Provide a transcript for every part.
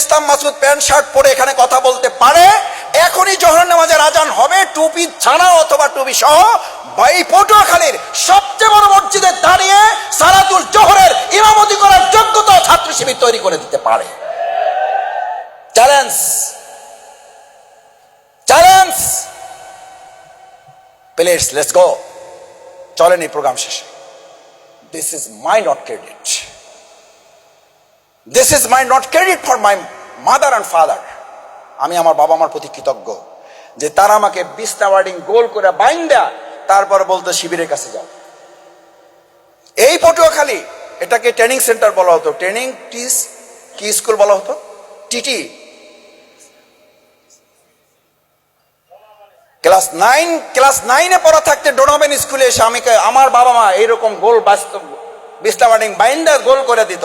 ইসলাম Masud pant shirt পরে এখানে কথা বলতে পারে, এখনই জোহরের নামাজের আজান হবে, টুপি ছাড়া অথবা টুপি সহ এই পটুয়াখালীর সবচেয়ে বড় মসজিদে দাঁড়িয়ে সালাতুল জোহরের ইমামতি করার যোগ্যতা ছাত্র শিবির তৈরি করে দিতে পারে। Challenge, challenge, please let's go. চলেন এই প্রোগ্রাম শেষে। This is my not credit, this is my not credit for my mother and father. আমি আমার বাবা মার প্রতি কৃতজ্ঞ যে তারা আমাকে 20টা ওয়ার্ডিং গোল করে বাইন্দা তারপর বলতো শিবিরের কাছে যাও। এই পটুয়াখালী, এটাকে ট্রেনিং সেন্টার বলা হতো, ট্রেনিং টিস কি স্কুল বলা হতো, টিটি। ক্লাস 9-এ পড়া থাকতে ডোনাবেন স্কুলে এসে আমার বাবা মা এইরকম গোল 20টা ওয়ার্ডিং বাইন্দা গোল করে দিত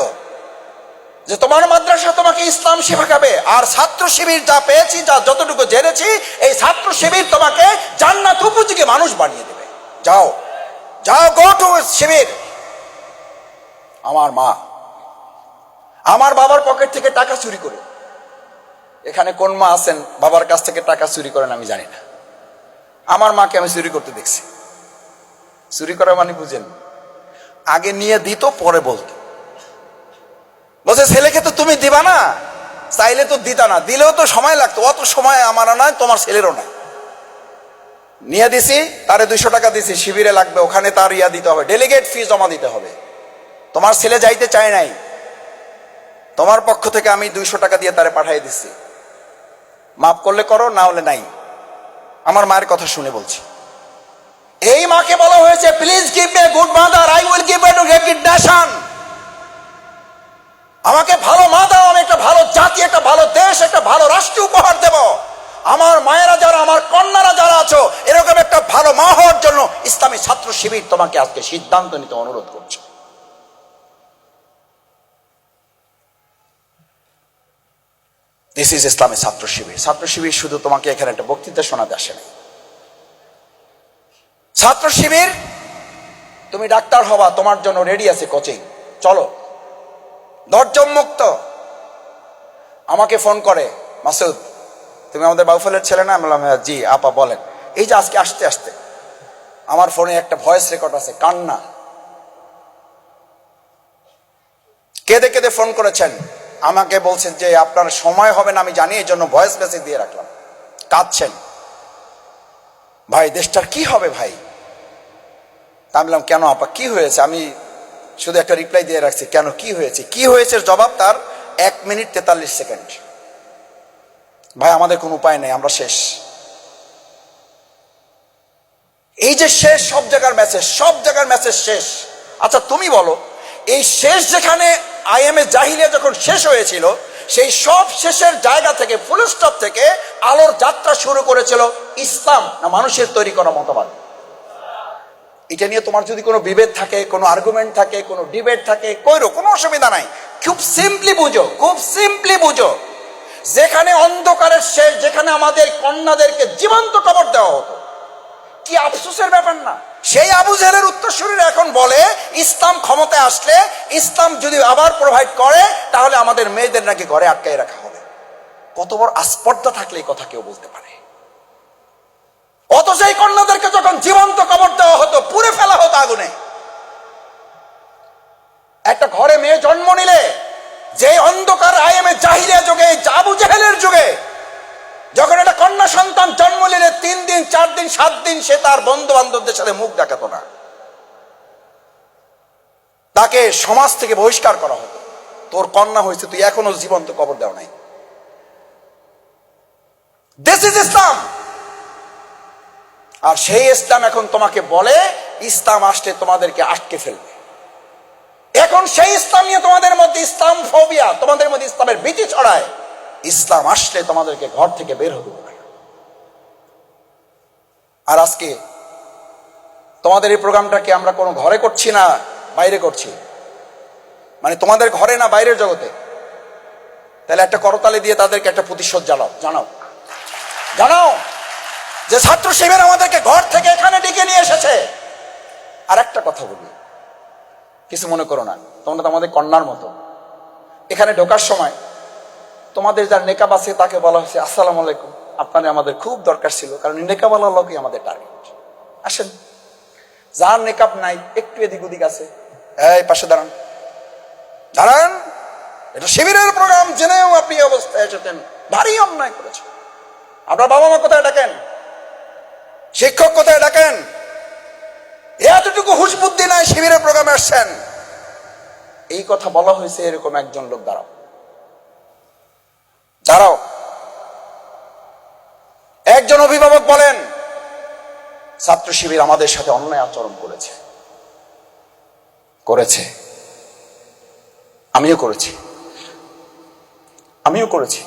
যে তোমার মাদ্রাসা তোমাকে ইসলাম শেখাবে, আর ছাত্র শিবির যা পেয়েছি, যা যতটুকু জেনেছি, এই ছাত্র শিবির তোমাকে জান্নাত উপযোগী মানুষ বানিয়ে দেবে। যাও যাও, গো টু শিবির। আমার মা আমার বাবার পকেট থেকে টাকা চুরি করে, এখানে কোন মা আছেন বাবার কাছ থেকে টাকা চুরি করেন আমি জানি না, আমার মাকে আমি চুরি করতে দেখছি। চুরি করা মানে বুঝেন, আগে নিয়ে দিত পরে বলতো, বলছে ছেলেকে তো তুমি দিবা না, চাইলে তো দিতা না, দিলেও তো সময় লাগতো, অত সময় আমারও নয় তোমার ছেলেরও নাই। নিয়ে দিছি, তারে 200 টাকা দিছি, শিবিরে লাগবে, ওখানে তার ইয়া দিতে হবে, ডেলিগেট ফি জমা দিতে হবে। তোমার ছেলে যাইতে চায় নাই, তোমার পক্ষ থেকে আমি 200 টাকা দিয়ে তারে পাঠিয়ে দিচ্ছি, মাফ করলে করো, না হলে নাই। আমার মায়ের কথা শুনে বলছি। এই মাকে বলা হয়েছে please give me good mother, I will give you recognition. আমাকে ভালো মা দাও, আমি একটা ভালো জাতি, একটা ভালো দেশ, একটা ভালো রাষ্ট্র উপহার দেব। আমার মায়েরা যারা, আমার কন্যারা যারা আছো, এরকম একটা ভালো মা হওয়ার জন্য ইসলামী ছাত্র শিবির তোমাকে আজকে সিদ্ধান্ত নিতে অনুরোধ করছে। দিস ইজ ইসলামী ছাত্র শিবির। ছাত্র শিবির শুধু তোমাকে এখানে একটা বক্তৃতা শোনাতে আসে না। ছাত্র শিবির, তুমি ডাক্তার হবা, তোমার জন্য রেডি আছে কোচিং, চলো। দরজম মুক্ত। আমাকে ফোন করে, মাসুদ তুমি আমাদের বাউফলের ছেলে না? আমি বললাম হ্যাঁ। জি আপা বলেন। এই যে আজকে আসতে আসতে আমার ফোনে একটা ভয়েস রেকর্ড আছে, কান্না, কেঁদে কেঁদে ফোন করেছেন, আমাকে বলছেন যে আপনার সময় হবে না আমি জানি, এই জন্য ভয়েস মেসেজ দিয়ে রাখলাম। কাঁদছেন, ভাই দেশটার কি হবে ভাই? তা আমি বললাম কেন আপা কি হয়েছে? আমি শুধু একটা রিপ্লাই দিয়ে রাখছি, কেন কি হয়েছে? কি হয়েছে জবাব তার 1 মিনিট 43 সেকেন্ড। ভাই আমাদের কোনো উপায় নেই, আমরা শেষ। এই যে শেষ, সব জায়গার মেসেজ, সব জায়গার মেসেজ শেষ। আচ্ছা তুমি বলো, এই শেষ যেখানে আইএমএ জাহিলিয়া যখন শেষ হয়েছিল, সেই সব শেষের জায়গা থেকে, ফুল স্টপ থেকে আলোর যাত্রা শুরু করেছিল ইসলাম না মানুষের তৈরি করা মতবাদ? এটা নিয়ে তোমার যদি কোনো বিভেদ থাকে, কোনো আর্গুমেন্ট থাকে, কোনো ডিবেট থাকে, কইরো, কোনো অসুবিধা নাই। খুব সিম্পলি বুঝো, খুব সিম্পলি বুঝো, যেখানে অন্ধকারের শেষ, যেখানে আমাদের কন্যাদেরকে জীবন্ত কবর দেওয়া হতো, কি আফসোসের ব্যাপার না? সেই আবু জেহেলের উত্তরসূরিরা এখন বলে ইসলাম ক্ষমতায় আসলে, ইসলাম যদি আবার প্রোভাইড করে, তাহলে আমাদের মেয়েদের নাকি ঘরে আটকায় রাখা হবে। কত বড় আস্পর্ধা থাকলে এই কথা কেউ বলতে পারে? অথচ এই কন্যাদেরকে যখন জীবন্ত কবর দেওয়া হতো, পুড়ে ফেলা হতো আগুনে। একটা ঘরে মেয়ে জন্ম নিলে, যে অন্ধকার আইএমএ জাহিলিয়া যুগে, আবু জেহেলের যুগে, যখন একটা কন্যা সন্তান জন্ম নিলে 3 দিন 4 দিন 7 দিন সে তার বন্ধু বান্ধবদের সাথে মুখ দেখাতো না, তাকে সমাজ থেকে বহিষ্কার করা হতো। তোর কন্যা হয়েছে, তুই এখনো জীবন্ত কবর দেও নাই। দিস ইজ ইসলাম। আর সেই ইসলাম এখন তোমাকে বলে ইসলাম আসলে তোমাদেরকে আটকে ফেলবে। এখন সেই ইসলাম নিয়ে তোমাদের মধ্যে ইসলাম ফোবিয়া, তোমাদের মধ্যে ইসলামের ভীতি ছড়ায়। ইসলাম আসলে তোমাদেরকে ঘর থেকে বের হতে দেবে না। আর আজকে তোমাদের এই প্রোগ্রামটাকে আমরা কোনো ঘরে করছি না বাইরে করছি, মানে তোমাদের ঘরে না বাইরের জগতে? তাহলে একটা করতালি দিয়ে তাদেরকে একটা প্রতিশোধ জানাও জানাও যে ছাত্র শিবির আমাদেরকে ঘর থেকে এখানে ডেকে নিয়ে এসেছে। আর একটা কথা বলি, কিছু মনে করো না, তোমরা তো আমাদের কন্যার মতো। এখানে ঢোকার সময় তোমাদের যার নেকাব আছে তাকে বলা হয়েছে আসসালামু আলাইকুম, আপনারে আমাদের খুব দরকার ছিল, কারণ নেকাবওয়ালা লোকই আমাদের টার্গেট। আসেন, যার নেকাব নাই একটু এদিক ওদিক আছে, এই পাশে দাঁড়ান, দাঁড়ান, এটা শিবিরের প্রোগ্রাম, জেনেও আপনি এই অবস্থায় এসেছেন, ভারী অন্যায় করেছেন। আপনার বাবা মা কোথায় ডাকেন, শিক্ষক কোথায় ডাকেন, এতটুকু হুঁশ বুদ্ধি নাই, শিবিরের প্রোগ্রামে আসছেন। এই কথা বলা হয়েছে, এরকম একজন লোক দাঁড়াও, দাঁড়াও। একজন অভিভাবক বলেন ছাত্র শিবির আমাদের সাথে অন্যায় আচরণ করেছে, আমিও করেছি।